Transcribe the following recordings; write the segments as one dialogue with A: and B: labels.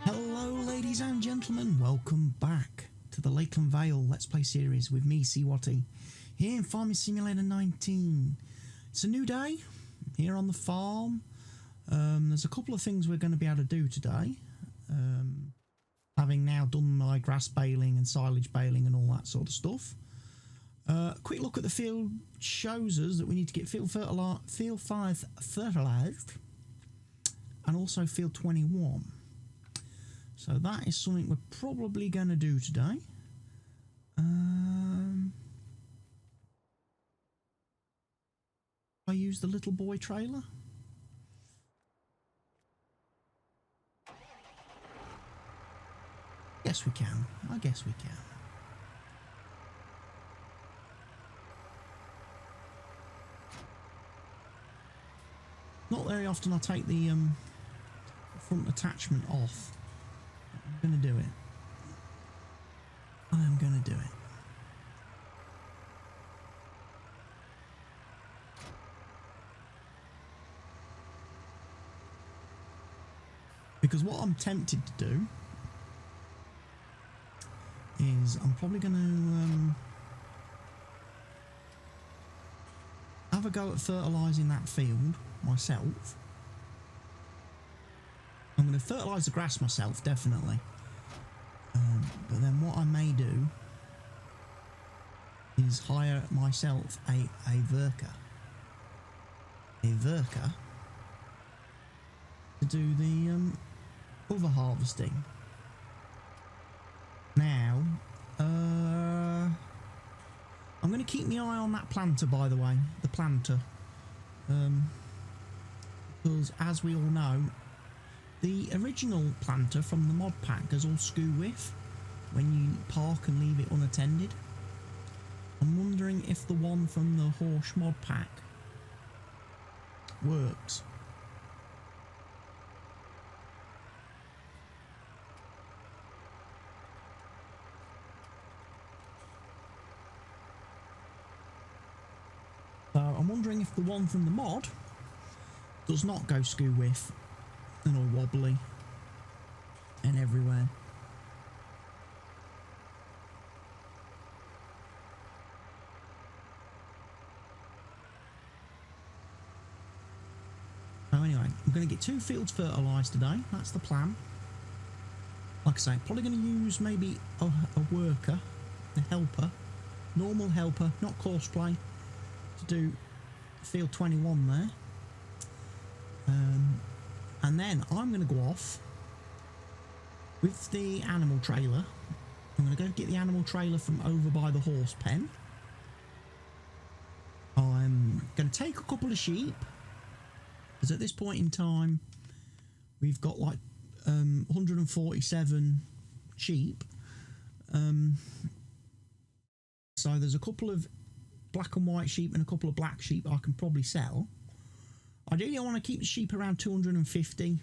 A: Hello ladies and gentlemen, welcome back to the Lakeland Vale Let's Play series with me, CWATTY, here in Farming Simulator 19. It's a new day here on the farm. There's a couple of things we're going to be able to do today. Having now done my grass baling and silage baling and all that sort of stuff. A quick look at the field shows us that we need to get field 5 fertilised and also field 21. So that is something we're probably going to do today. I use the little boy trailer. Yes, we can. I guess we can. Not very often I take the front attachment off. I'm going to do it. I am going to do it. Because what I'm tempted to do is I'm probably going to have a go at fertilising that field myself. I'm going to fertilise the grass myself, definitely. But then what I may do is hire myself a worker. A worker to do the other harvesting. Now, I'm going to keep my eye on that planter, by the way. The planter. Because, as we all know, the original planter from the mod pack goes all skew with when you park and leave it unattended. I'm wondering if the one from the horse mod pack works. So I'm wondering if the one from the mod does not go skew with and all wobbly and everywhere. So anyway, I'm going to get 2 fields fertilised today. That's the plan. Like I say, probably going to use maybe a worker, a helper, normal helper, not courseplay, to do field 21 there. And then I'm going to go off with the animal trailer. I'm going to go get the animal trailer from over by the horse pen. I'm going to take a couple of sheep, because at this point in time we've got like 147 sheep. So there's a couple of black and white sheep and a couple of black sheep I can probably sell. Ideally, I want to keep the sheep around 250.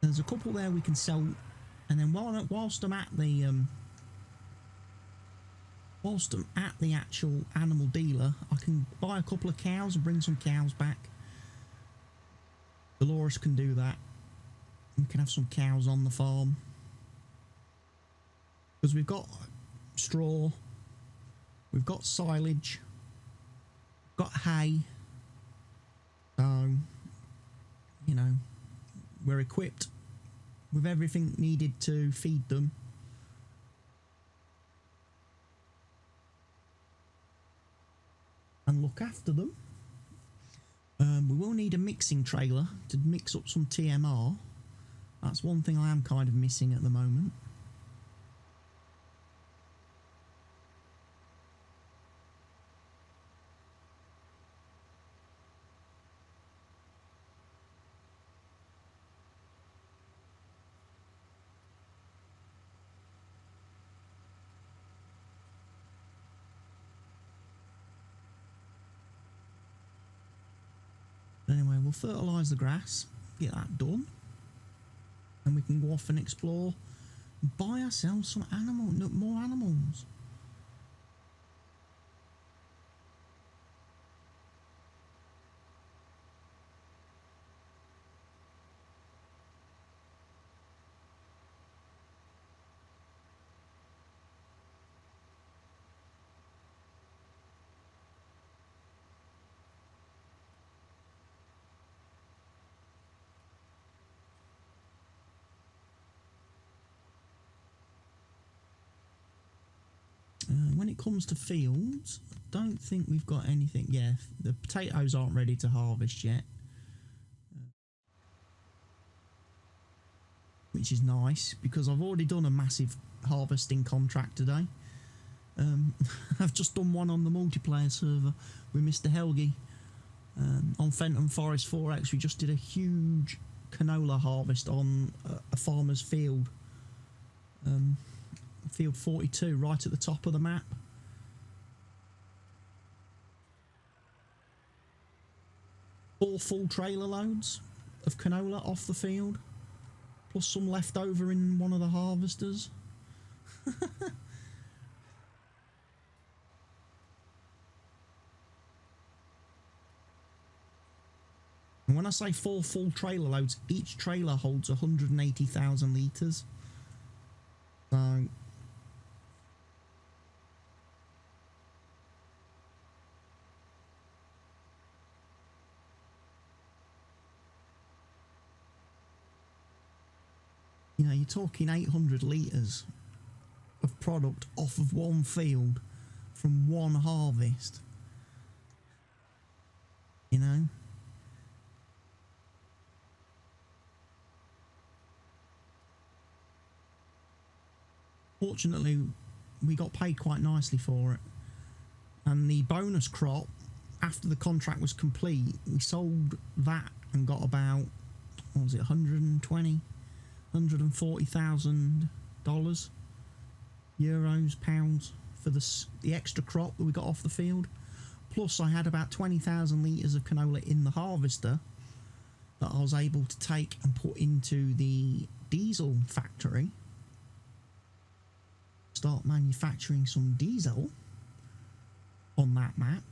A: There's a couple there we can sell, and then whilst I'm at the actual animal dealer, I can buy a couple of cows and bring some cows back. Delores can do that. We can have some cows on the farm because we've got straw, we've got silage, we've got hay. So, you know, we're equipped with everything needed to feed them. And look after them. We will need a mixing trailer to mix up some TMR. That's one thing I am kind of missing at the moment. Anyway, we'll fertilise the grass, get that done, and we can go off and explore and buy ourselves some more animals. When it comes to fields, I don't think we've got anything. Yeah, the potatoes aren't ready to harvest yet, which is nice because I've already done a massive harvesting contract today. I've just done one on the multiplayer server with Mr. Helgi on Fenton Forest 4X. We just did a huge canola harvest on a farmer's field. Field 42, right at the top of the map. Four full trailer loads of canola off the field, plus some left over in one of the harvesters. And when I say 4 full trailer loads, each trailer holds 180,000 litres. So you know, you're talking 800 litres of product off of one field from one harvest. You know? Fortunately, we got paid quite nicely for it. And the bonus crop, after the contract was complete, we sold that and got about, what was it, $140,000, euros, pounds, for the extra crop that we got off the field. Plus I had about 20,000 litres of canola in the harvester that I was able to take and put into the diesel factory. Start manufacturing some diesel on that map.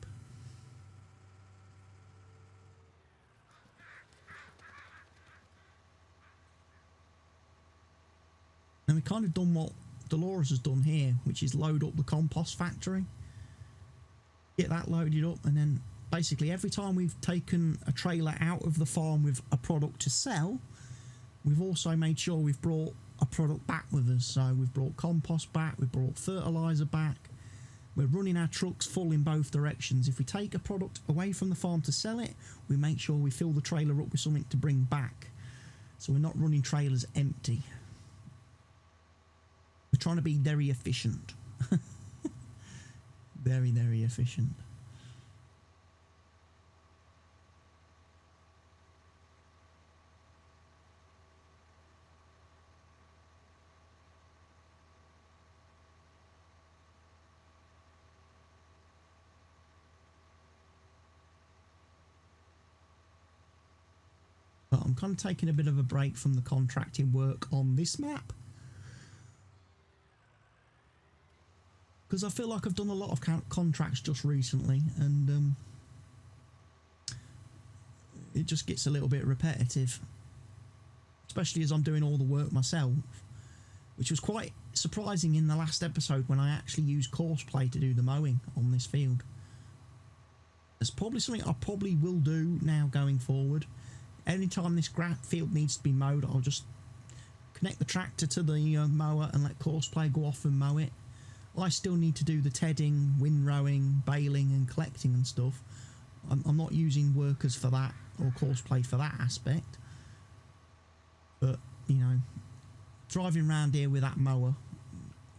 A: And we kind of done what Delores has done here, which is load up the compost factory, get that loaded up, and then basically every time we've taken a trailer out of the farm with a product to sell, we've also made sure we've brought a product back with us. So we've brought compost back, we've brought fertiliser back, we're running our trucks full in both directions. If we take a product away from the farm to sell it, we make sure we fill the trailer up with something to bring back, so we're not running trailers empty. We're trying to be very efficient. Very, very efficient. But I'm kind of taking a bit of a break from the contracting work on this map, because I feel like I've done a lot of contracts just recently, and it just gets a little bit repetitive, especially as I'm doing all the work myself, which was quite surprising in the last episode when I actually used Courseplay to do the mowing on this field. It's probably something I probably will do now going forward. Anytime this field needs to be mowed, I'll just connect the tractor to the mower and let Courseplay go off and mow it. I still need to do the tedding, windrowing, baling and collecting and stuff. I'm not using workers for that, or Courseplay for that aspect. But, you know, driving around here with that mower,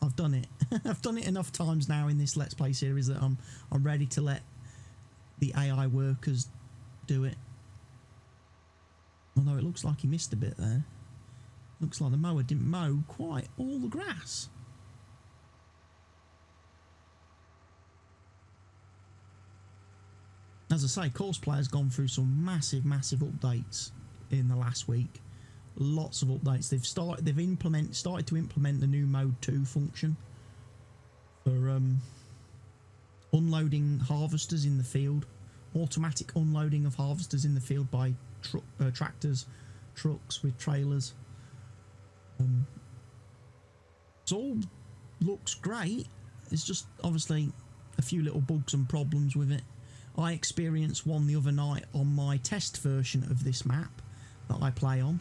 A: I've done it. I've done it enough times now in this Let's Play series that I'm ready to let the AI workers do it. Although it looks like he missed a bit there. Looks like the mower didn't mow quite all the grass. As I say, Courseplay has gone through some massive updates in the last week. Lots of updates. They've started to implement the new Mode 2 function for unloading harvesters in the field. Automatic unloading of harvesters in the field by tractors, trucks with trailers. It all looks great. It's just obviously a few little bugs and problems with it. I experienced one the other night on my test version of this map that I play on,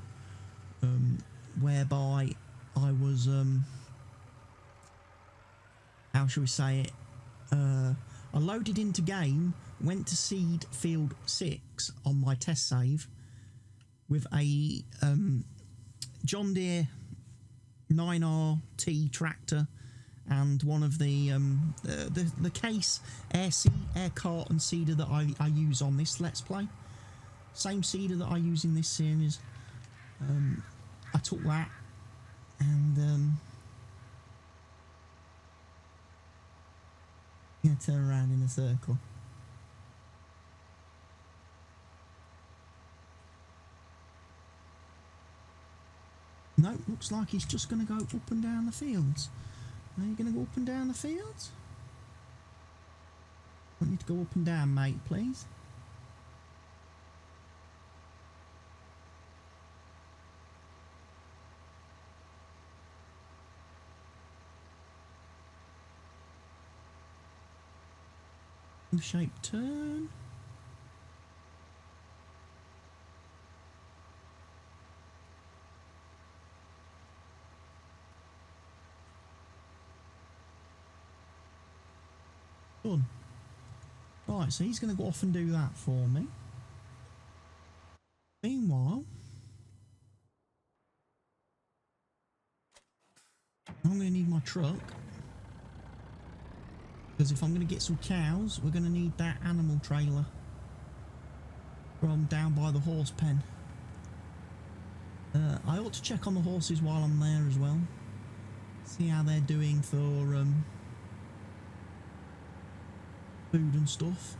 A: whereby I was how shall we say it, I loaded into game, went to seed field 6 on my test save with a John Deere 9RT tractor and one of the case air cart and seeder that I use on this Let's Play. Same seeder that I use in this series. I took that and gonna turn around in a circle. No, looks like he's just going to go up and down the fields. Are you going to go up and down the fields? I want you to go up and down, mate, please. Shape turn. Done. Right, so he's going to go off and do that for me. Meanwhile, I'm going to need my truck. Because if I'm going to get some cows, we're going to need that animal trailer from down by the horse pen. I ought to check on the horses while I'm there as well. See how they're doing for food and stuff.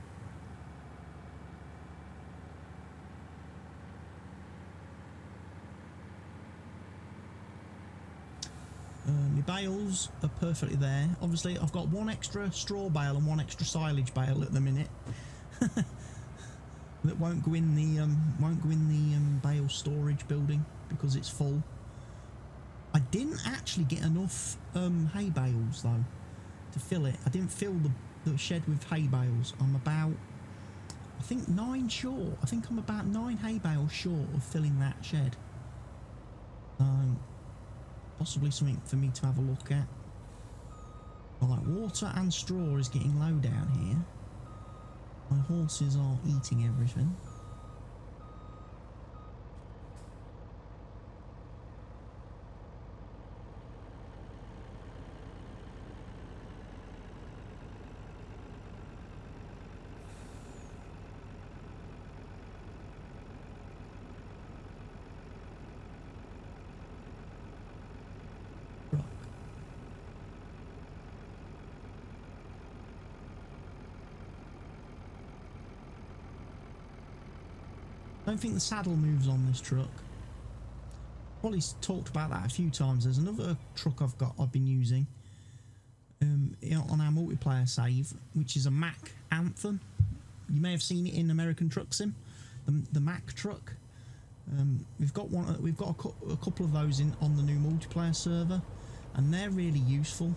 A: My bales are perfectly there. Obviously, I've got one extra straw bale and one extra silage bale at the minute that won't go in the bale storage building because it's full. I didn't actually get enough hay bales though to fill it. I didn't fill the shed with hay bales. I'm about, I think 9 short. I think I'm about 9 hay bales short of filling that shed. Possibly something for me to have a look at. Right, water and straw is getting low down here. My horses are eating everything. I don't think the saddle moves on this truck. Probably talked about that a few times. There's another truck I've been using on our multiplayer save, which is a Mack Anthem. You may have seen it in American Truck Sim, the Mack truck. We've got a couple of those on the new multiplayer server, and they're really useful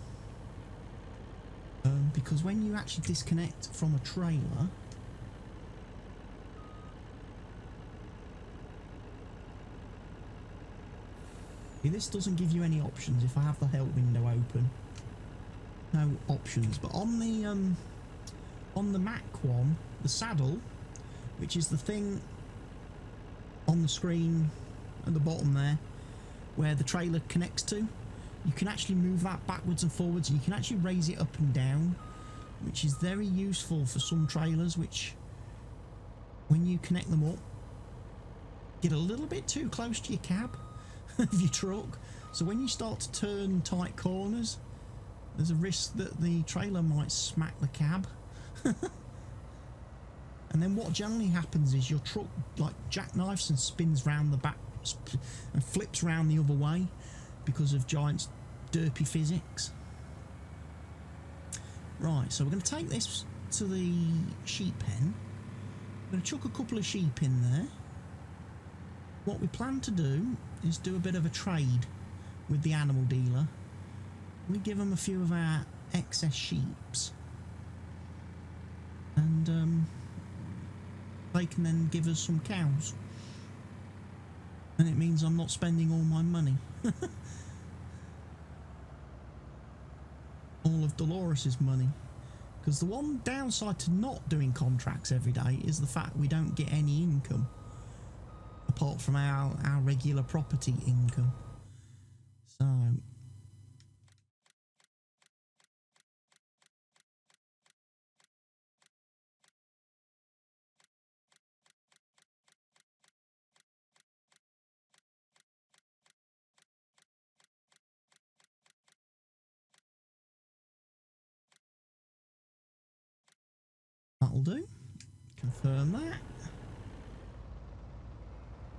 A: because when you actually disconnect from a trailer. This doesn't give you any options if I have the help window open. No options, but on the Mac one, the saddle, which is the thing on the screen at the bottom there, where the trailer connects to, you can actually move that backwards and forwards, and you can actually raise it up and down, which is very useful for some trailers, which, when you connect them up, get a little bit too close to your cab of your truck, so when you start to turn tight corners, there's a risk that the trailer might smack the cab. And then what generally happens is your truck like jackknifes and spins round the back and flips round the other way because of giant derpy physics. Right, so we're going to take this to the sheep pen. We're going to chuck a couple of sheep in there. What we plan to do is do a bit of a trade with the animal dealer. We give them a few of our excess sheeps, and they can then give us some cows, and it means I'm not spending all my money. Or all of Delores' money. Because the one downside to not doing contracts every day is the fact we don't get any income. Apart from our regular property income. So... that'll do. Confirm that.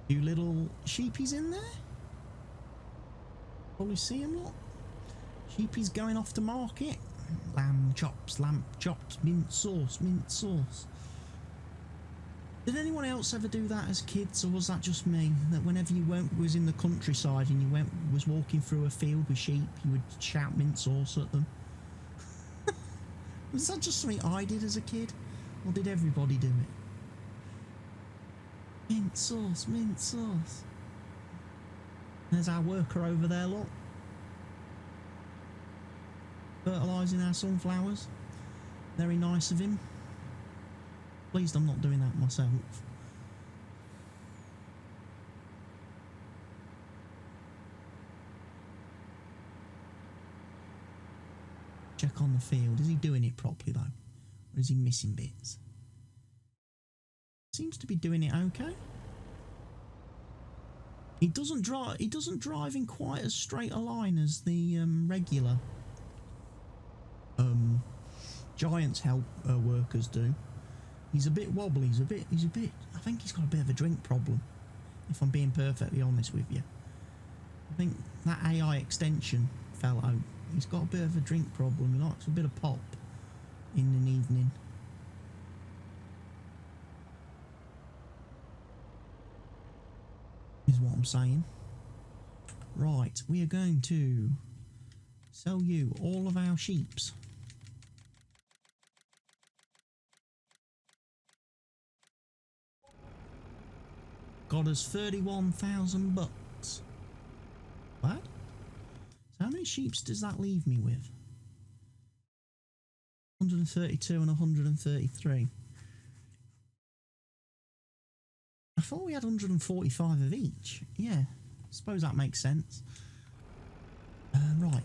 A: Few little sheepies in there. Probably see them lot. Sheepies going off to market. Lamb chops, mint sauce, mint sauce. Did anyone else ever do that as kids, or was that just me? That whenever you was in the countryside and you was walking through a field with sheep, you would shout mint sauce at them? Was that just something I did as a kid? Or did everybody do it? Mint sauce, mint sauce. There's our worker over there, look. Fertilising our sunflowers. Very nice of him. Pleased I'm not doing that myself. Check on the field. Is he doing it properly though? Or is he missing bits? Seems to be doing it okay. He doesn't drive in quite as straight a line as the regular Giants help workers do. He's a bit wobbly. He's a bit. I think he's got a bit of a drink problem. If I'm being perfectly honest with you, I think that AI extension fell out. He's got a bit of a drink problem. He likes a bit of pop in an evening. Is what I'm saying. Right, we are going to sell you all of our sheeps. Got us 31,000 bucks. What? So how many sheeps does that leave me with? 132 and 133. I thought we had 145 of each. Yeah, suppose that makes sense. Right.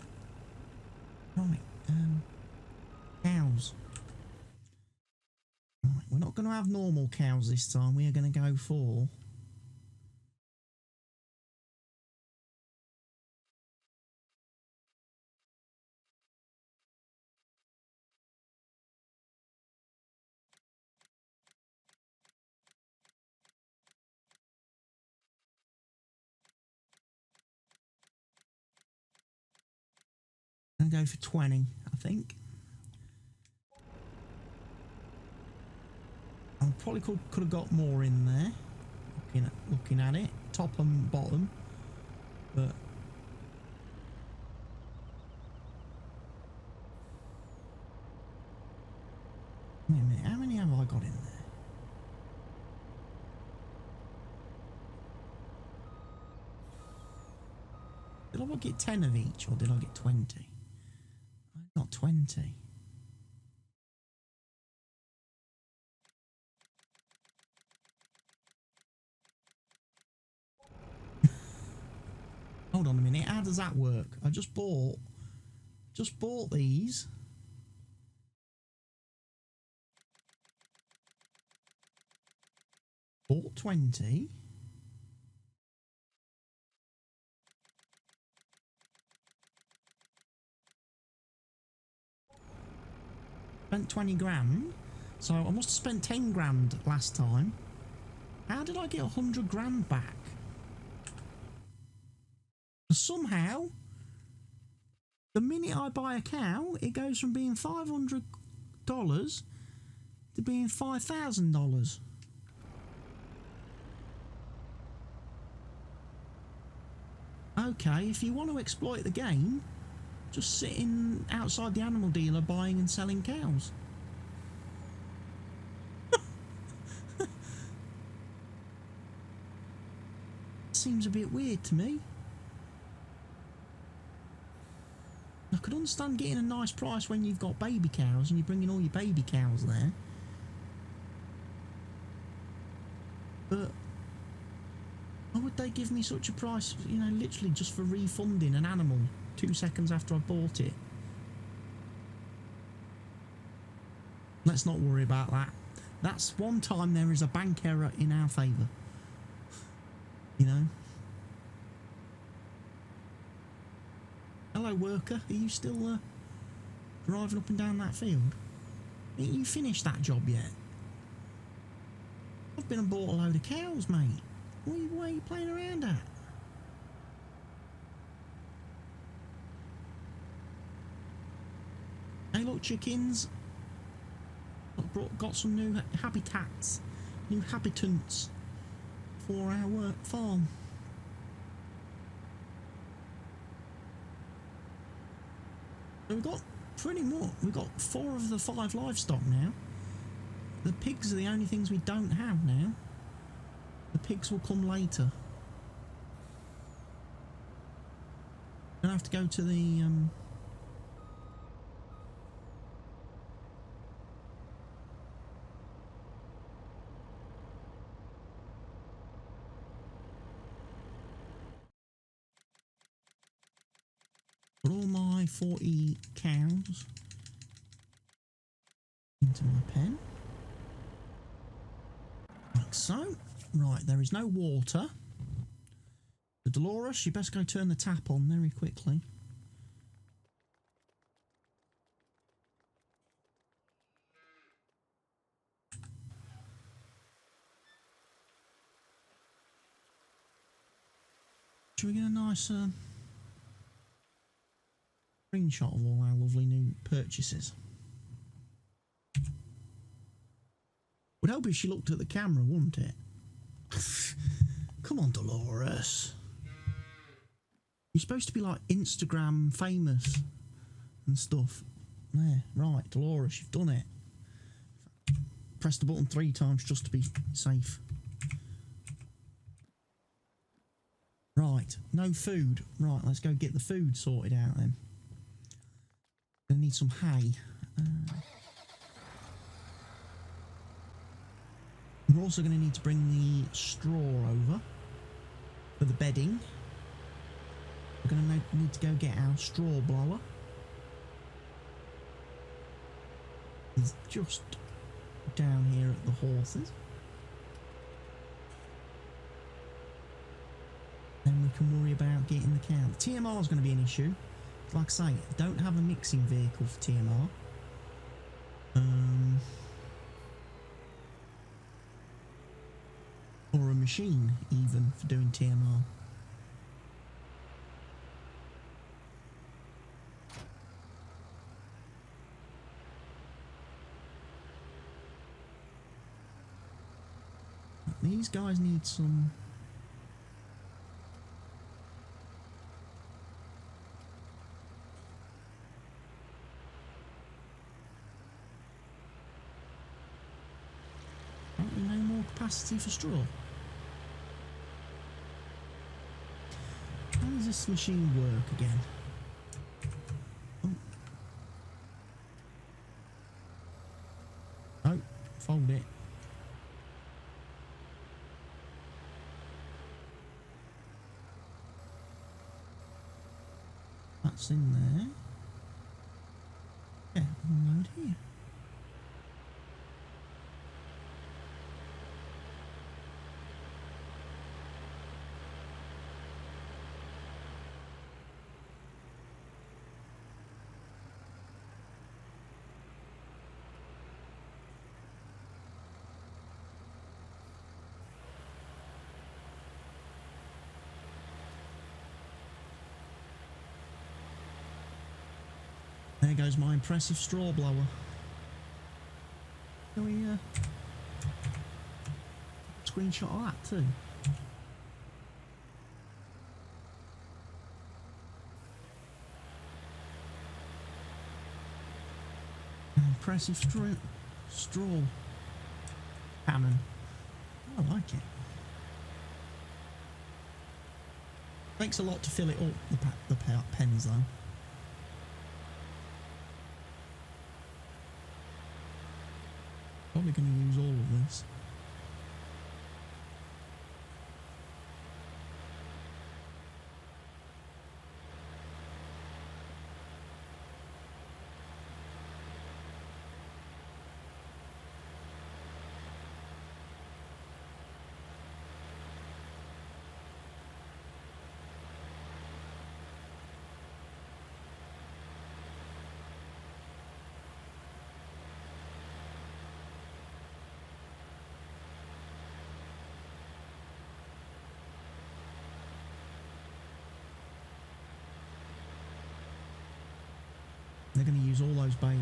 A: Cows. Right, we're not going to have normal cows this time. We are going to go for... I'm going to go for 20, I think. I probably could have got more in there. Looking at it, top and bottom, but wait a minute, how many have I got in there? Did I get 10 of each, or did I get 20? I got 20. Hold on a minute, how does that work? I just bought these. Bought 20. Spent 20 grand. So I must have spent 10 grand last time. How did I get 100 grand back? Somehow, the minute I buy a cow, it goes from being $500 to being $5,000. Okay, if you want to exploit the game, just sitting outside the animal dealer buying and selling cows. Seems a bit weird to me. I could understand getting a nice price when you've got baby cows and you're bringing all your baby cows there. But why would they give me such a price, you know, literally just for refunding an animal 2 seconds after I bought it? Let's not worry about that. That's one time there is a bank error in our favour. You know? Hello, worker. Are you still driving up and down that field? Ain't you finished that job yet? I've been and bought a load of cows, mate. What are you playing around at? Hey, look, chickens. Got some new habitats, new habitants for our farm. So we've got pretty much, we've got 4 of the 5 livestock now. The pigs are the only things we don't have now. The pigs will come later. Gonna have to go to the put all my 40 cows into my pen. Like so. Right, there is no water. The Delores, you best go turn the tap on very quickly. Should we get a nice screenshot of all our lovely new purchases? Would help if she looked at the camera, wouldn't it? Come on, Delores. You're supposed to be like Instagram famous and stuff. There, right, Delores, you've done it. Press the button 3 times just to be safe. Right, no food. Right, let's go get the food sorted out then. Gonna need some hay. We're also going to need to bring the straw over for the bedding. We're going to need to go get our straw blower. It's just down here at the horses. Then we can worry about getting the cow. The TMR is going to be an issue. Like I say, I don't have a mixing vehicle for TMR. Or a machine, even, for doing TMR. These guys need some... apparently no more capacity for straw. How does this machine work again? Oh, fold it. That's in there. Yeah, unload here. There goes my impressive straw blower. Can we screenshot of that too? An impressive straw cannon. I like it. Takes a lot to fill it up, the pens though. Probably going to use all of this. They're going to use all those bales.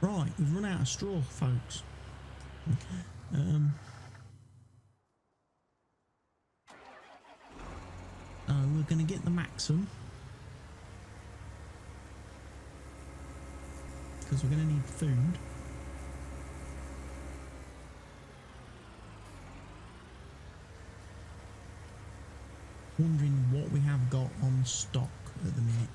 A: Right, we've run out of straw, folks. We're going to get the Maxim because we're going to need food. Wondering what we have got on stock at the minute.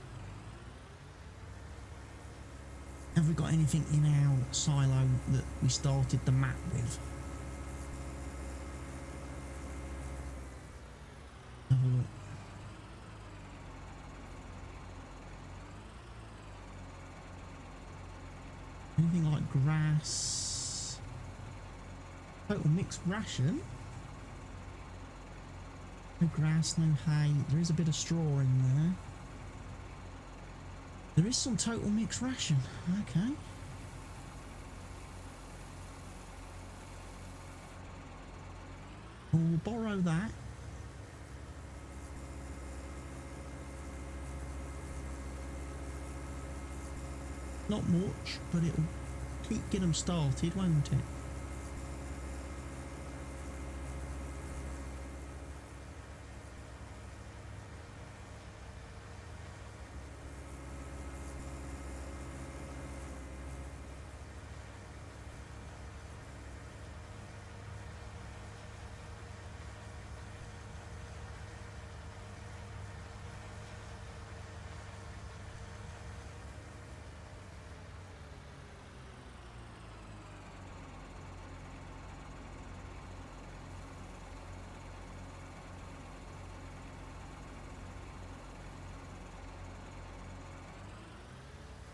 A: Have we got anything in our silo that we started the map with? Have a look. Anything like grass? Total mixed ration? No grass, no hay. There is a bit of straw in there. There is some total mixed ration. Okay. Well, we'll borrow that. Not much, but it'll get them started, won't it?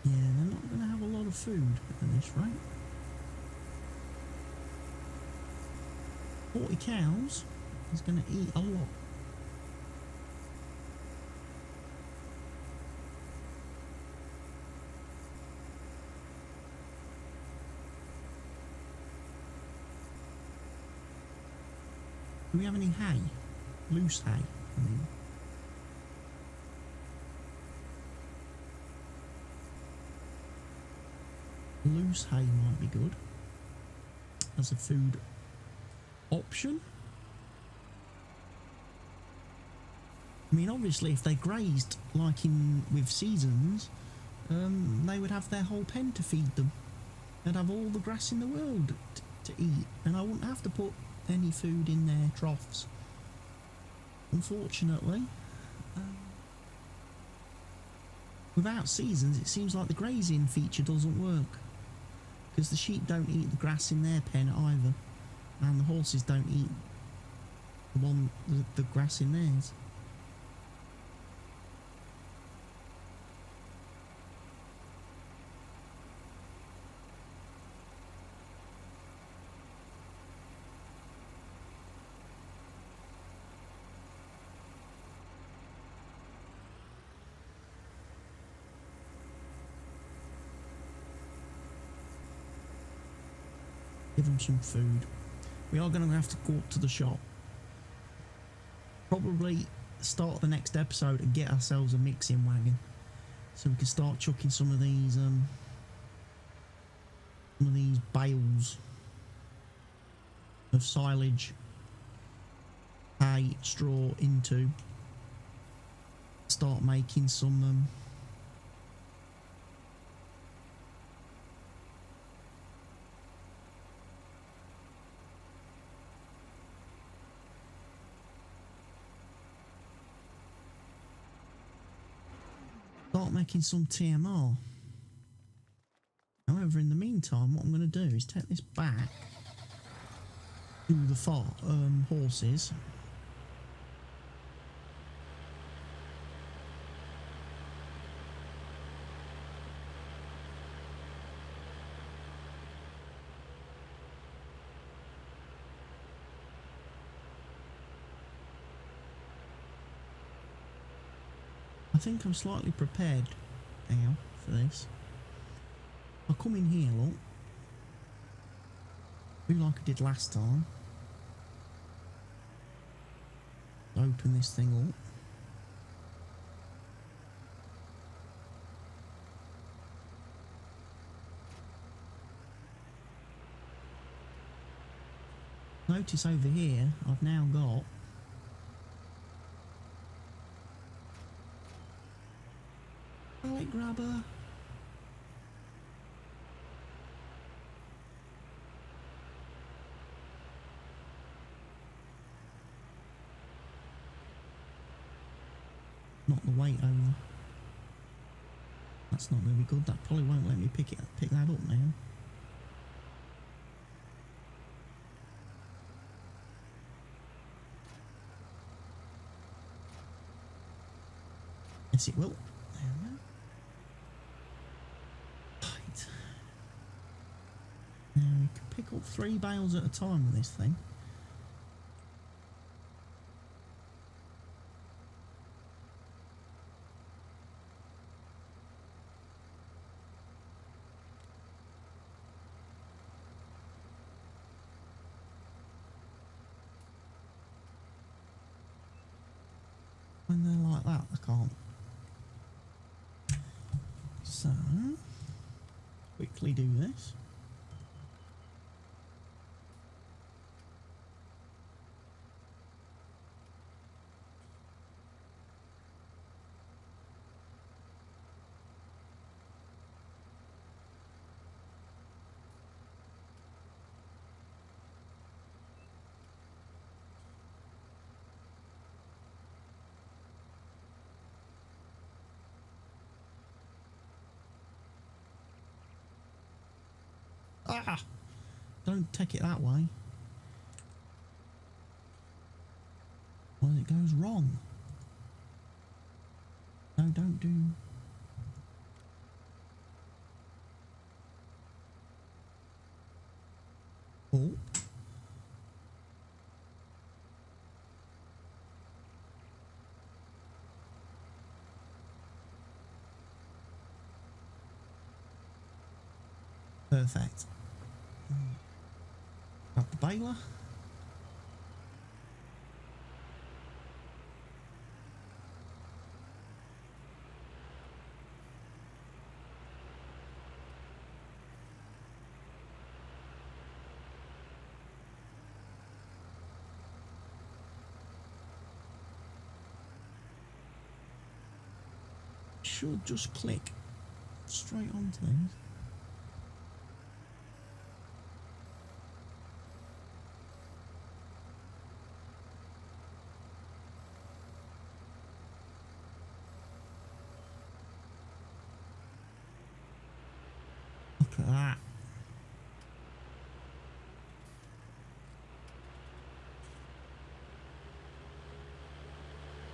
A: Yeah, they're not going to have a lot of food at this rate. 40 cows is going to eat a lot. Do we have any hay? Loose hay, I mean. Loose hay might be good as a food option. I mean, obviously, if they grazed like in with seasons, they would have their whole pen to feed them. They'd have all the grass in the world to eat, and I wouldn't have to put any food in their troughs. Unfortunately, without seasons, it seems like the grazing feature doesn't work. Because the sheep don't eat the grass in their pen either, and the horses don't eat the grass in theirs. Give them some food. We are going to have to go up to the shop. probably start the next episode and get ourselves a mixing wagon, so we can start chucking some of these bales of silage, hay, straw into. Start making some TMR. However, in the meantime, what I'm going to do is take this back to the horses. I think I'm slightly prepared now for this. I'll come in here, look. Do like I did last time. Open this thing up. Notice over here, I've now got pallet grabber. Not the weight over. That's not going to be good. That probably won't let me pick that up now. Yes, it will. There we go. Right. Now we can pick up 3 bales at a time with this thing. When they're like that, I can't. So, quickly do this. Ah! Don't take it that way. Well, it goes wrong. No, don't do... Oh. Perfect. Grab the baler. Should just click straight onto these. Look at that.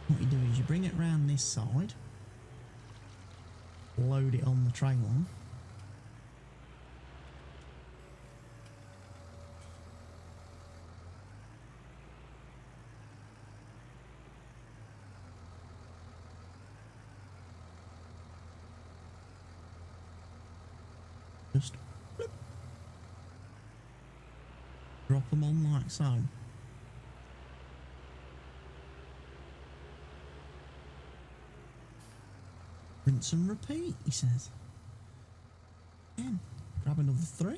A: What you do is you bring it round this side, load it on the trailer. Just bloop. Drop them on like so. Rinse and repeat, he says. Again, grab another 3.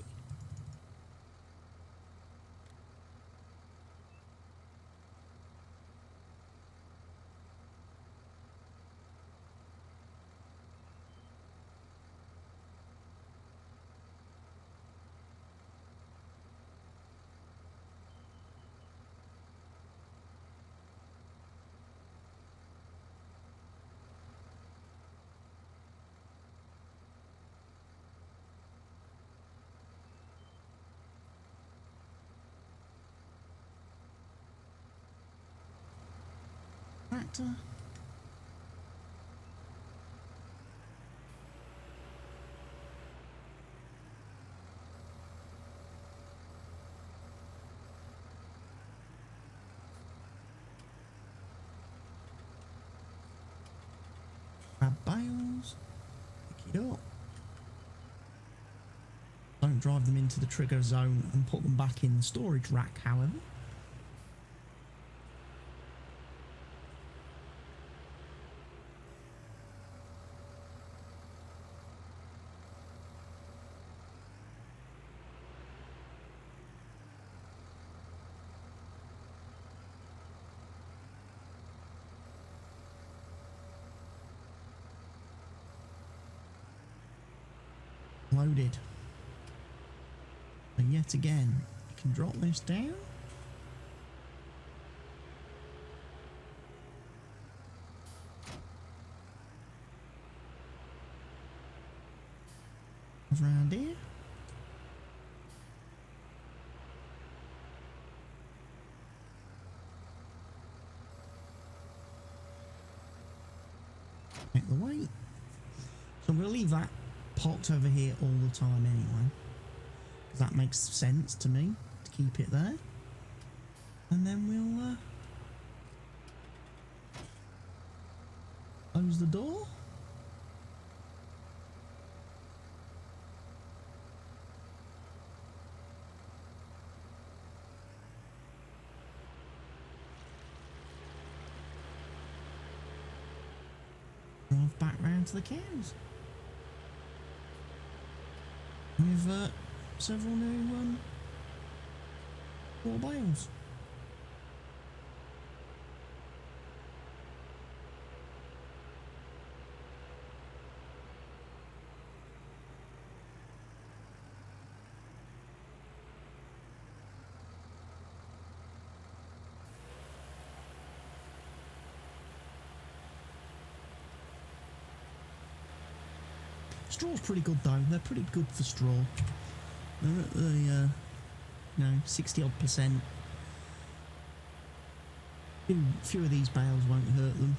A: Tractor. Grab bales, pick it up. Don't drive them into the trigger zone and put them back in the storage rack, however. Loaded. And yet again, you can drop this down. Around here. Make the weight. So I'm going to leave that parked over here all the time anyway, because that makes sense to me to keep it there. And then we'll close the door. Drive back round to the cows. With several new 4 bales. Straw's pretty good though. They're pretty good for straw. They're at the 60 odd %. Few of these bales won't hurt them.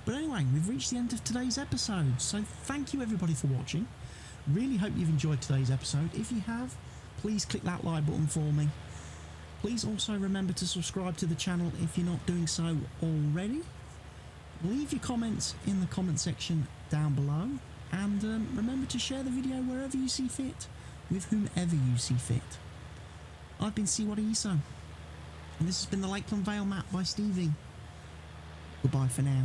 A: But anyway, we've reached the end of today's episode. So thank you everybody for watching. Really hope you've enjoyed today's episode. If you have, please click that like button for me. Please also remember to subscribe to the channel if you're not doing so already. Leave your comments in the comment section down below. And remember to share the video wherever you see fit, with whomever you see fit. I've been CWATTYESO, and this has been the Lakeland Vale Map by Stevie. Goodbye for now.